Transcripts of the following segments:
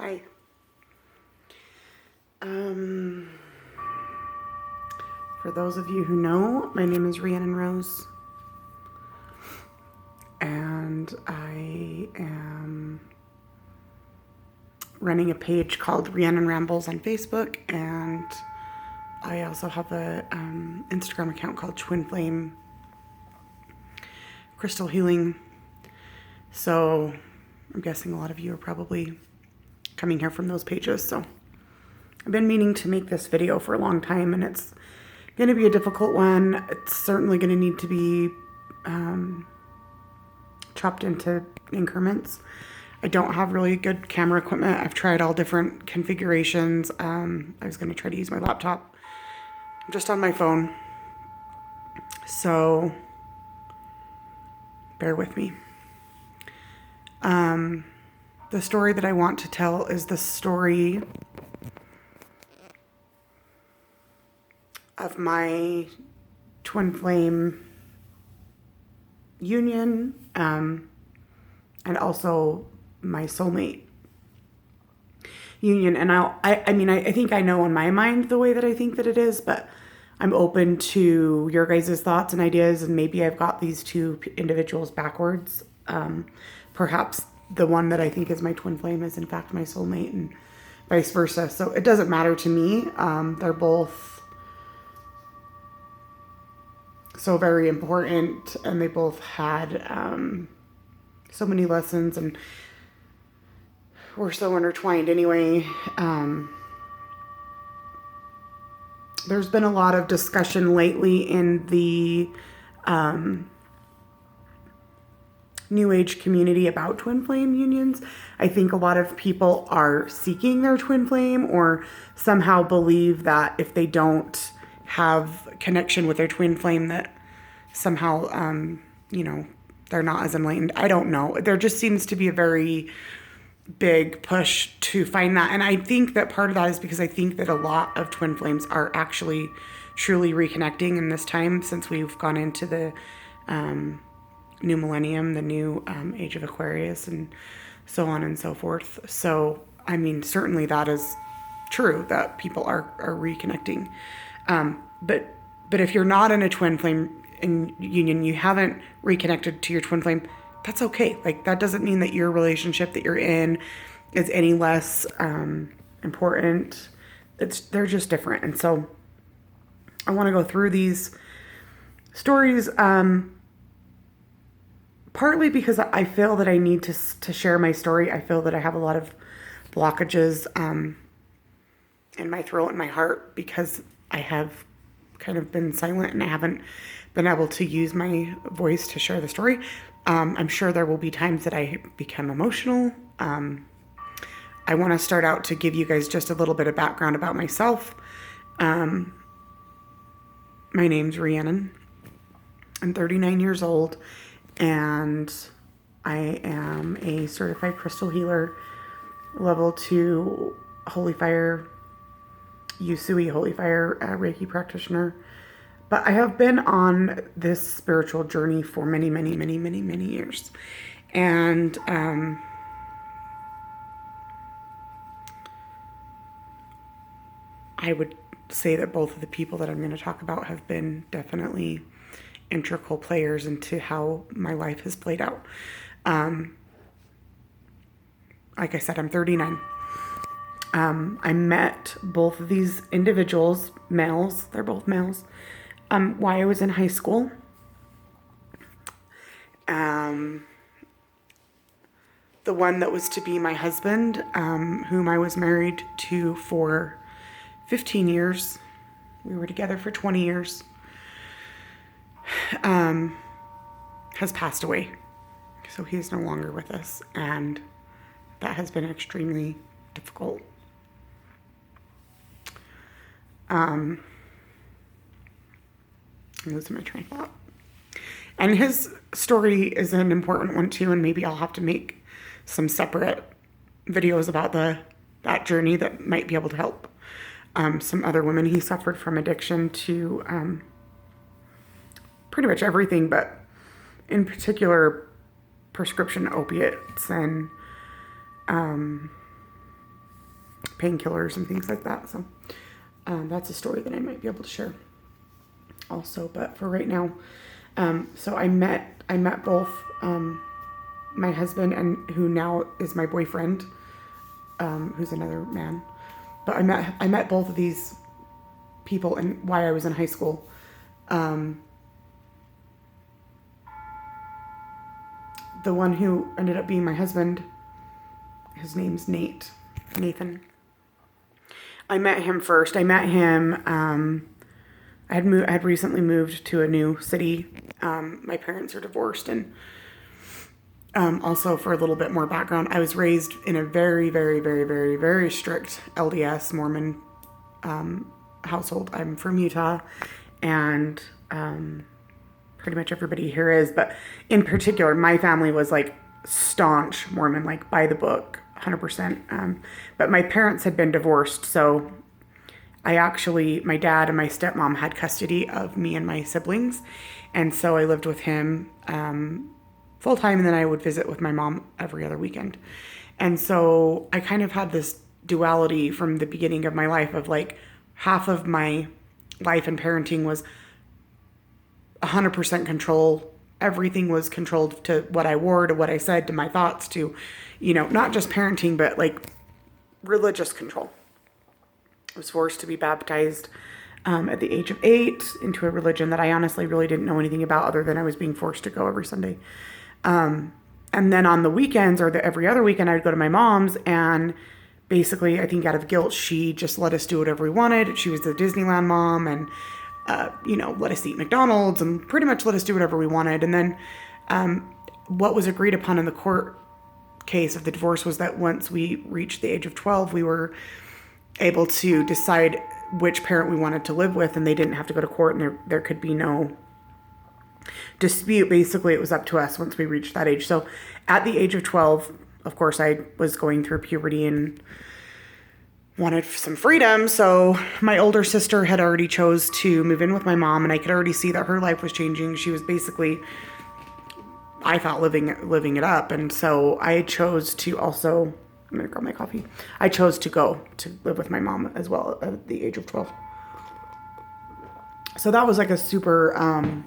Hi. For those of you who know, my name is Rhiannon Rose, and I am running a page called Rhiannon Rambles on Facebook, and I also have a Instagram account called Twinflame Crystal Healing. So I'm guessing a lot of you are probably coming here from those pages. So I've been meaning to make this video for a long time, and it's going to be a difficult one. It's certainly going to need to be chopped into increments. I don't have really good camera equipment. I've tried all different configurations. I was going to try to use my laptop. I'm just on my phone. So bear with me. The story that I want to tell is the story of my twin flame union, and also my soulmate union. And I think I know in my mind the way that I think that it is, but I'm open to your guys' thoughts and ideas, and maybe I've got these two individuals backwards. Perhaps the one that I think is my twin flame is in fact my soulmate, and vice versa. So it doesn't matter to me. They're both so very important, and they both had so many lessons, and we're so intertwined anyway. There's been a lot of discussion lately in the New Age community about twin flame unions. I think a lot of people are seeking their twin flame, or somehow believe that if they don't have connection with their twin flame, that somehow, they're not as enlightened. I don't know. There just seems to be a very big push to find that. And I think that part of that is because I think that a lot of twin flames are actually truly reconnecting in this time, since we've gone into the new millennium, the new age of Aquarius, and so on and so forth. So, I mean, certainly that is true, that people are reconnecting. But if you're not in a twin flame union, you haven't reconnected to your twin flame, that's okay. Like, that doesn't mean that your relationship that you're in is any less important. They're just different. And so I want to go through these stories, partly because I feel that I need to share my story. I feel that I have a lot of blockages in my throat and my heart, because I have kind of been silent and I haven't been able to use my voice to share the story. I'm sure there will be times that I become emotional. I want to start out to give you guys just a little bit of background about myself. My name's Rhiannon. I'm 39 years old, and I am a certified crystal healer, level 2 holy fire, Usui holy fire Reiki practitioner. But I have been on this spiritual journey for many, many, many, many, many years. And I would say that both of the people that I'm going to talk about have been definitely integral players into how my life has played out. Like I said, I'm 39. I met both of these individuals, males, they're both males, while I was in high school. The one that was to be my husband, whom I was married to for 15 years, we were together for 20 years, has passed away. So he is no longer with us, and that has been extremely difficult. I'm losing my train of thought. And his story is an important one too, and maybe I'll have to make some separate videos about that journey that might be able to help some other women. He suffered from addiction to pretty much everything, but in particular prescription opiates, and painkillers and things like that. So that's a story that I might be able to share also. But for right now, so I met both my husband and who now is my boyfriend, who's another man. But I met both of these people and while I was in high school. The one who ended up being my husband, his name's Nathan. I met him first. I met him, I had recently moved to a new city. My parents are divorced, and also for a little bit more background, I was raised in a very, very, very, very, very strict LDS Mormon household. I'm from Utah, and pretty much everybody here is, but in particular, my family was like staunch Mormon, like by the book, 100%. But my parents had been divorced, so my dad and my stepmom had custody of me and my siblings, and so I lived with him full time, and then I would visit with my mom every other weekend. And so I kind of had this duality from the beginning of my life of like half of my life and parenting was 100% control. Everything was controlled to what I wore, to what I said, to my thoughts, to, not just parenting, but like religious control. I was forced to be baptized at the age of 8 into a religion that I honestly really didn't know anything about, other than I was being forced to go every Sunday. And then on the weekends or every other weekend, I would go to my mom's, and basically, I think out of guilt, she just let us do whatever we wanted. She was the Disneyland mom, and let us eat McDonald's and pretty much let us do whatever we wanted. And then what was agreed upon in the court case of the divorce was that once we reached the age of 12, we were able to decide which parent we wanted to live with, and they didn't have to go to court, and there could be no dispute. Basically, it was up to us once we reached that age. So at the age of 12, of course, I was going through puberty and wanted some freedom. So my older sister had already chose to move in with my mom, and I could already see that her life was changing. She was basically, I thought, living it up. And so I chose to also, I'm going to grab my coffee. I chose to go to live with my mom as well at the age of 12. So that was like a super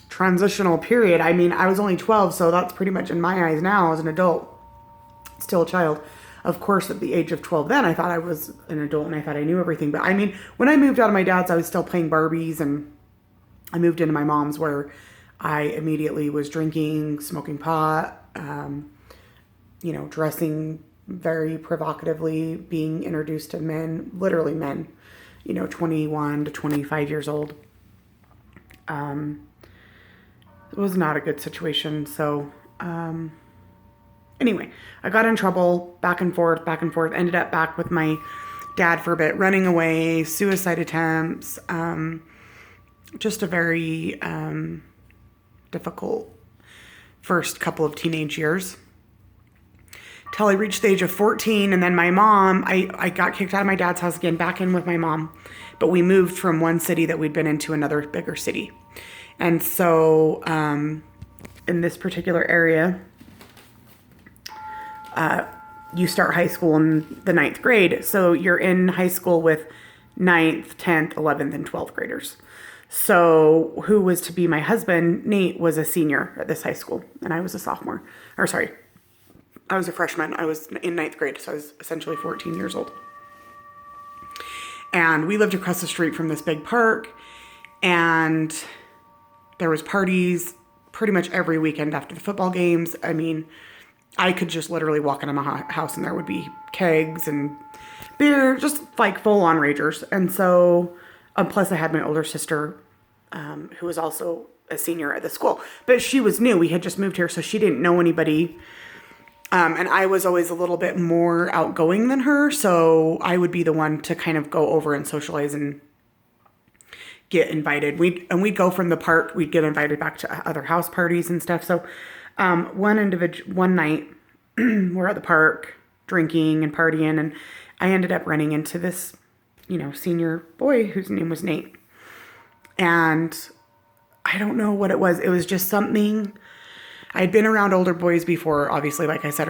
transitional period. I mean, I was only 12, so that's pretty much in my eyes now as an adult, still a child. Of course, at the age of 12 then, I thought I was an adult and I thought I knew everything. But I mean, when I moved out of my dad's, I was still playing Barbies, and I moved into my mom's, where I immediately was drinking, smoking pot, dressing very provocatively, being introduced to men, literally men, 21 to 25 years old. It was not a good situation. So, anyway, I got in trouble, back and forth, ended up back with my dad for a bit, running away, suicide attempts, just a very difficult first couple of teenage years. Till I reached the age of 14, and then my mom, I got kicked out of my dad's house again, back in with my mom, but we moved from one city that we'd been into another bigger city. And so in this particular area, you start high school in the 9th grade. So you're in high school with 9th, 10th, 11th, and 12th graders. So who was to be my husband, Nate, was a senior at this high school, and I was a sophomore. I was a freshman. I was in 9th grade, so I was essentially 14 years old. And we lived across the street from this big park, and there was parties pretty much every weekend after the football games. I mean, I could just literally walk into my house and there would be kegs and beer, just like full-on ragers. And so, plus I had my older sister, who was also a senior at the school. But she was new. We had just moved here, so she didn't know anybody. And I was always a little bit more outgoing than her, so I would be the one to kind of go over and socialize and get invited. We'd go from the park, we'd get invited back to other house parties and stuff. So one night we're at the park drinking and partying, and I ended up running into this, senior boy whose name was Nate. And I don't know what it was. It was just something. I'd been around older boys before, obviously, like I said